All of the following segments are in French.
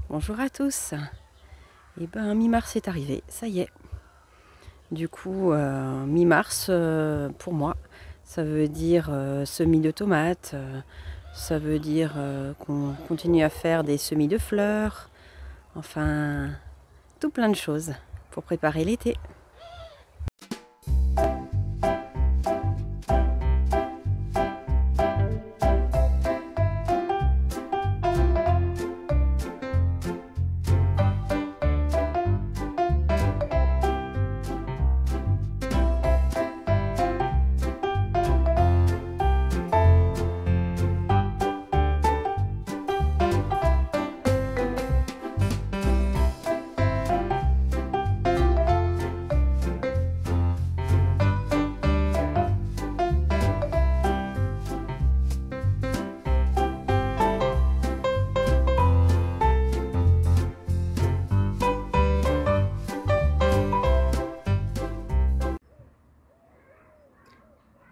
Bonjour à tous. Et ben mi-mars est arrivé, ça y est. Du coup, mi-mars pour moi, ça veut dire semis de tomates, ça veut dire qu'on continue à faire des semis de fleurs, enfin tout plein de choses pour préparer l'été.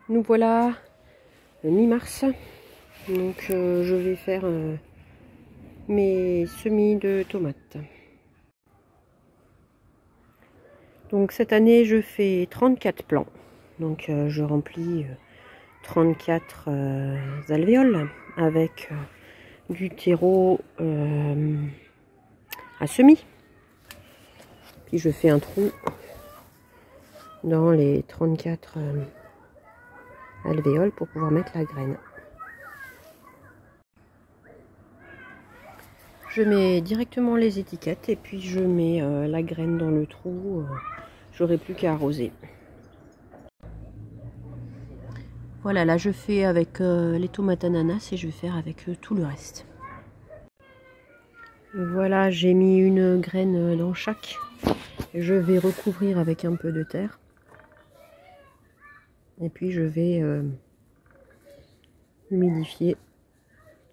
Nous voilà mi-mars, donc je vais faire mes semis de tomates. Donc cette année je fais 34 plants, donc je remplis 34 alvéoles avec du terreau à semis. Puis je fais un trou dans les 34 alvéoles pour pouvoir mettre la graine. Je mets directement les étiquettes et puis je mets la graine dans le trou. J'aurai plus qu'à arroser. Voilà, là je fais avec les tomates ananas et je vais faire avec tout le reste. Voilà, j'ai mis une graine dans chaque. Je vais recouvrir avec un peu de terre. Et puis je vais humidifier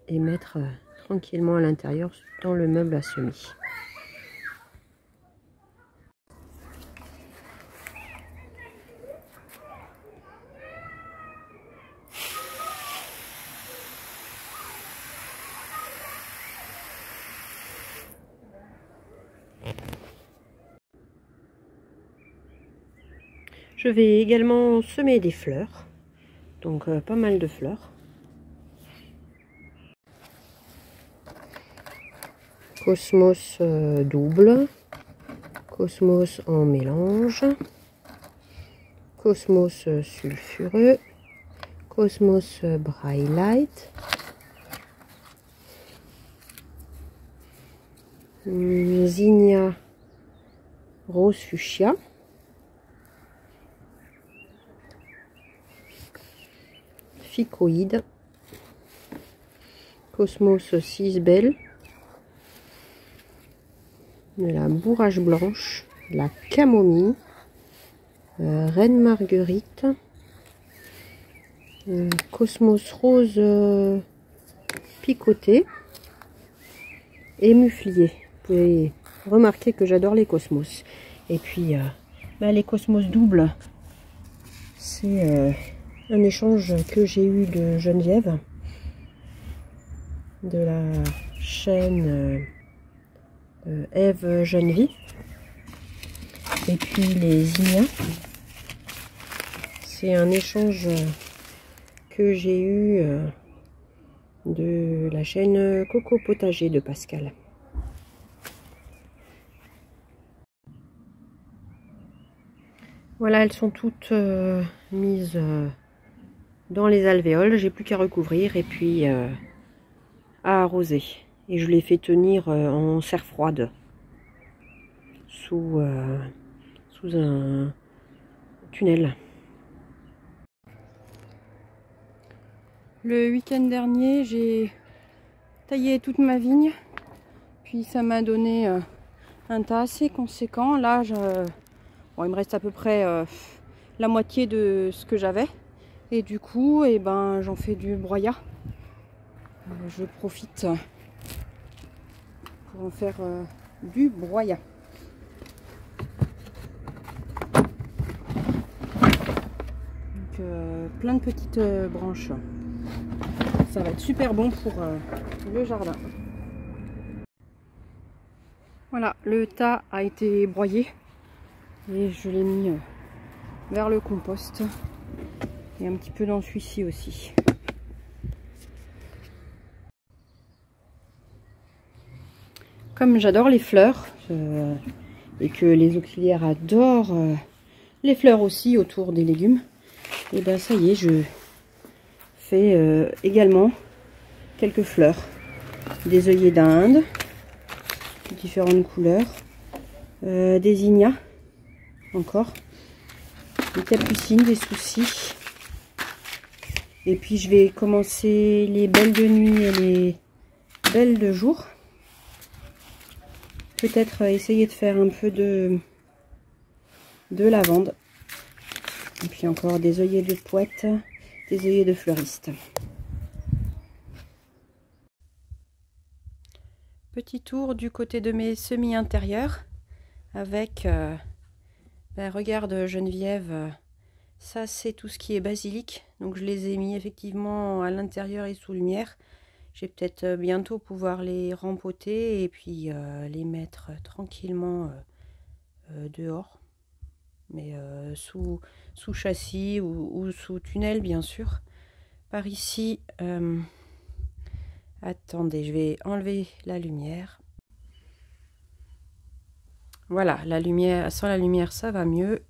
et mettre tranquillement à l'intérieur dans le meuble à semis. Je vais également semer des fleurs, donc pas mal de fleurs. Cosmos double, Cosmos en mélange, Cosmos sulfureux, Cosmos Bright Light, Zinnia rose fuchsia, Ficoïde, Cosmos 6 belle, la bourrage blanche, la camomille, reine marguerite, Cosmos rose picoté et muflier. Vous pouvez remarquer que j'adore les cosmos. Et puis les cosmos doubles, c'est un échange que j'ai eu de Geneviève de la chaîne Eve Genevie. Et puis les Zinnia, c'est un échange que j'ai eu de la chaîne Coco Potager de Pascal. Voilà, elles sont toutes mises dans les alvéoles. J'ai plus qu'à recouvrir et puis à arroser. Et je les fais tenir en serre froide sous un tunnel. Le week-end dernier, j'ai taillé toute ma vigne. Puis ça m'a donné un tas assez conséquent. Là, bon, il me reste à peu près la moitié de ce que j'avais. Et du coup, j'en fais du broyat. Je profite pour en faire du broyat. Donc, plein de petites branches. Ça va être super bon pour le jardin. Voilà, le tas a été broyé et je l'ai mis vers le compost et un petit peu dans celui-ci aussi. Comme j'adore les fleurs et que les auxiliaires adorent les fleurs aussi autour des légumes, et ben ça y est, je fais également quelques fleurs, des œillets d'Inde, différentes couleurs, des zinnias encore, des capucines, des soucis, et puis je vais commencer les belles de nuit et les belles de jour. Peut-être essayer de faire un peu de lavande, et puis encore des œillets de poète, des œillets de fleuriste. Petit tour du côté de mes semis intérieurs avec, regarde Geneviève, ça c'est tout ce qui est basilic, donc je les ai mis effectivement à l'intérieur et sous lumière. Je vais peut-être bientôt pouvoir les rempoter et puis les mettre tranquillement dehors, mais sous châssis ou sous tunnel bien sûr. Par ici, attendez, je vais enlever la lumière. Voilà, la lumière, sans la lumière ça va mieux,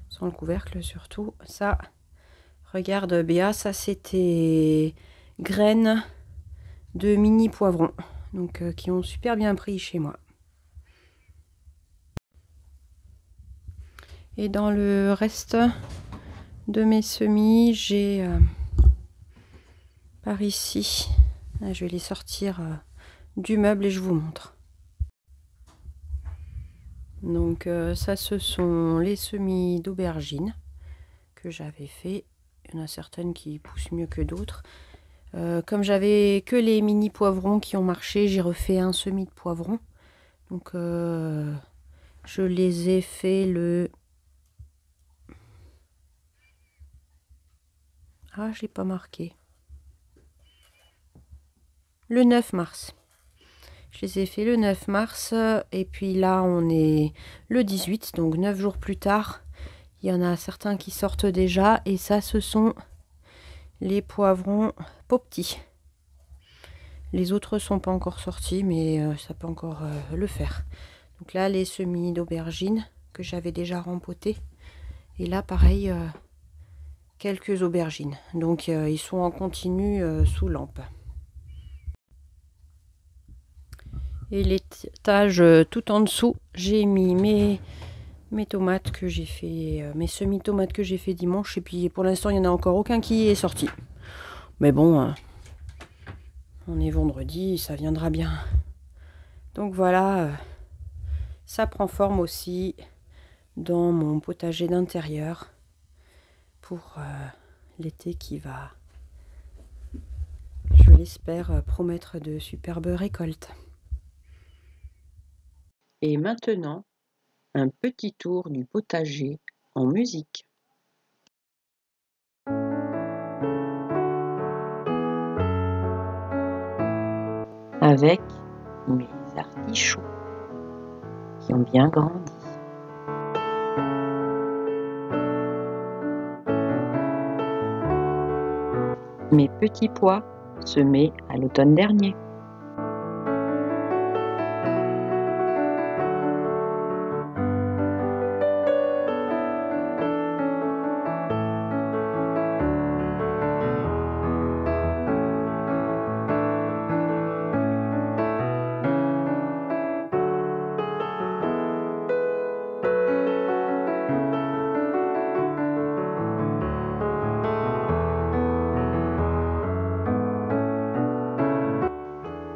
sans le couvercle surtout. Ça, regarde Béa, ça c'était graines de mini poivrons, donc qui ont super bien pris chez moi. Et dans le reste de mes semis, j'ai par ici, je vais les sortir du meuble et je vous montre. Donc ça, ce sont les semis d'aubergines que j'avais fait. Il y en a certaines qui poussent mieux que d'autres. Comme j'avais que les mini poivrons qui ont marché, j'ai refait un semis de poivrons. Donc je les ai fait le... Ah, je l'ai pas marqué. Le 9 mars. Je les ai fait le 9 mars et puis là on est le 18, donc 9 jours plus tard. Il y en a certains qui sortent déjà et ça ce sont les poivrons petits. Les autres sont pas encore sortis mais ça peut encore le faire. Donc là les semis d'aubergines que j'avais déjà rempotés et là pareil quelques aubergines. Donc ils sont en continu sous lampe. Et l'étage tout en dessous, j'ai mis mes tomates que j'ai fait, mes semis-tomates que j'ai fait dimanche. Et puis pour l'instant, il n'y en a encore aucun qui est sorti. Mais bon, on est vendredi, ça viendra bien. Donc voilà, ça prend forme aussi dans mon potager d'intérieur pour l'été qui va, je l'espère, promettre de superbes récoltes. Et maintenant, un petit tour du potager en musique. Avec mes artichauts qui ont bien grandi. Mes petits pois semés à l'automne dernier.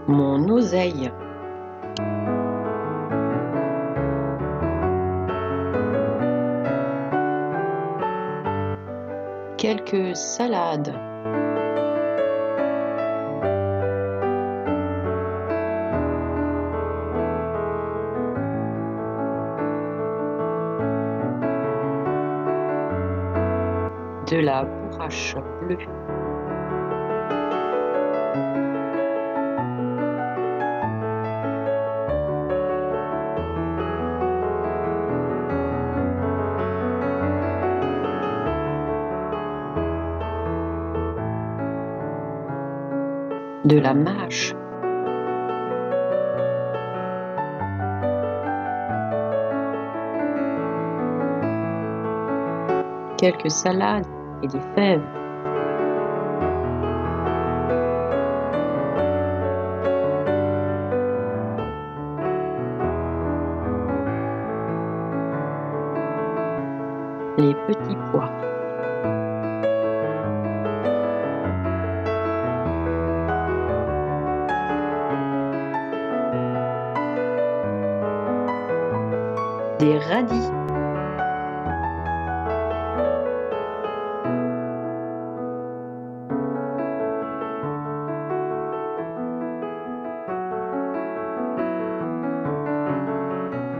Mon oseille. Quelques salades. De la bourrache bleue. de la mâche, quelques salades et des fèves, les petits pois, des radis,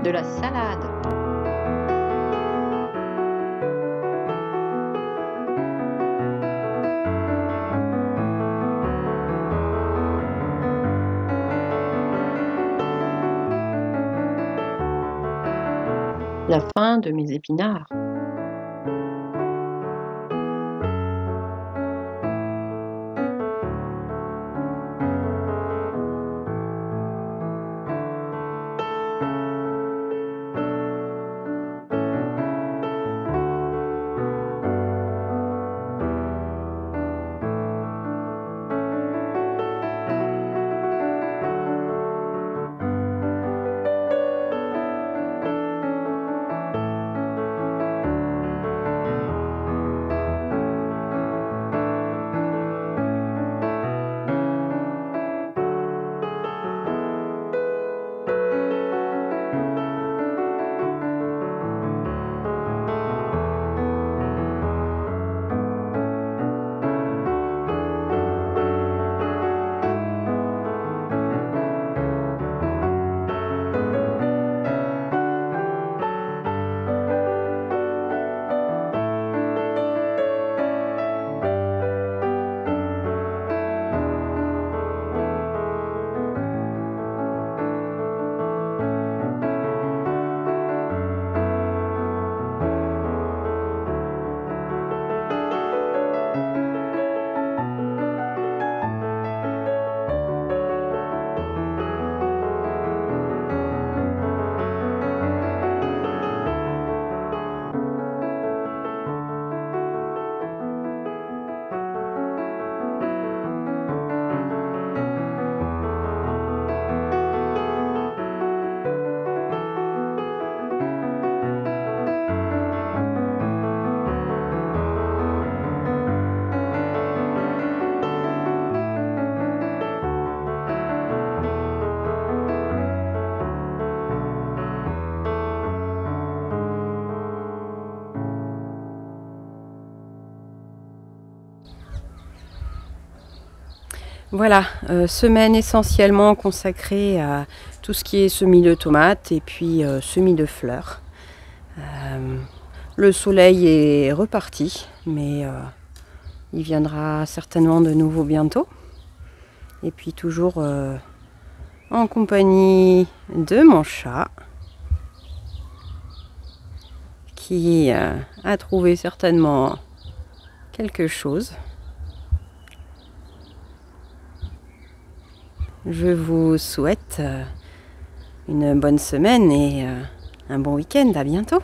de la salade, la fin de mes épinards, Voilà, semaine essentiellement consacrée à tout ce qui est semis de tomates et puis semis de fleurs. Le soleil est reparti, mais il viendra certainement de nouveau bientôt. Et puis toujours en compagnie de mon chat qui a trouvé certainement quelque chose. Je vous souhaite une bonne semaine et un bon week-end. À bientôt.